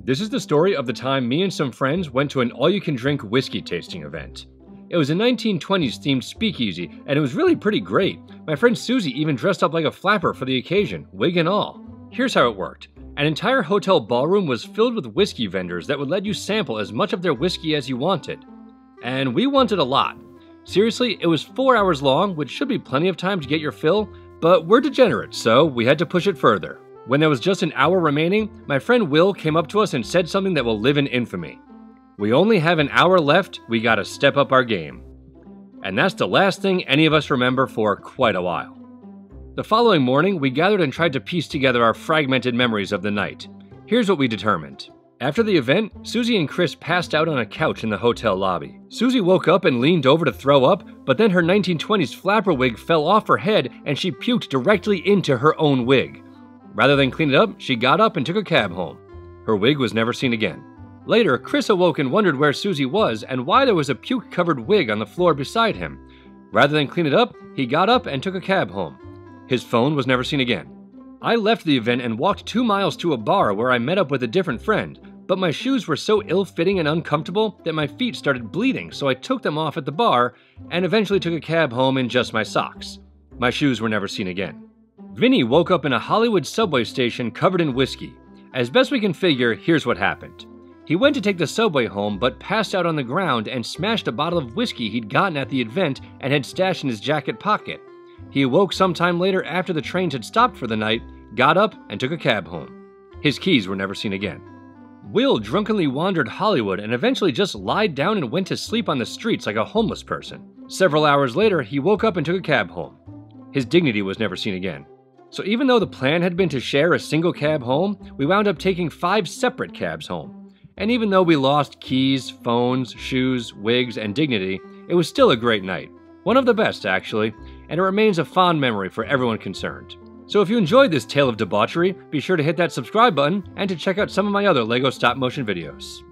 This is the story of the time me and some friends went to an all-you-can-drink whiskey tasting event. It was a 1920s themed speakeasy, and it was really pretty great. My friend Susie even dressed up like a flapper for the occasion, wig and all. Here's how it worked. An entire hotel ballroom was filled with whiskey vendors that would let you sample as much of their whiskey as you wanted. And we wanted a lot. Seriously, it was 4 hours long, which should be plenty of time to get your fill, but we're degenerates, so we had to push it further. When there was just an hour remaining, my friend Will came up to us and said something that will live in infamy. We only have an hour left, we gotta step up our game. And that's the last thing any of us remember for quite a while. The following morning, we gathered and tried to piece together our fragmented memories of the night. Here's what we determined. After the event, Susie and Chris passed out on a couch in the hotel lobby. Susie woke up and leaned over to throw up, but then her 1920s flapper wig fell off her head and she puked directly into her own wig. Rather than clean it up, she got up and took a cab home. Her wig was never seen again. Later, Chris awoke and wondered where Susie was and why there was a puke-covered wig on the floor beside him. Rather than clean it up, he got up and took a cab home. His phone was never seen again. I left the event and walked 2 miles to a bar where I met up with a different friend, but my shoes were so ill-fitting and uncomfortable that my feet started bleeding, so I took them off at the bar and eventually took a cab home in just my socks. My shoes were never seen again. Vinny woke up in a Hollywood subway station covered in whiskey. As best we can figure, here's what happened. He went to take the subway home, but passed out on the ground and smashed a bottle of whiskey he'd gotten at the event and had stashed in his jacket pocket. He awoke sometime later after the trains had stopped for the night, got up, and took a cab home. His keys were never seen again. Will drunkenly wandered Hollywood and eventually just lied down and went to sleep on the streets like a homeless person. Several hours later, he woke up and took a cab home. His dignity was never seen again. So even though the plan had been to share a single cab home, we wound up taking 5 separate cabs home. And even though we lost keys, phones, shoes, wigs, and dignity, it was still a great night. One of the best, actually, and it remains a fond memory for everyone concerned. So if you enjoyed this tale of debauchery, be sure to hit that subscribe button and to check out some of my other LEGO stop-motion videos.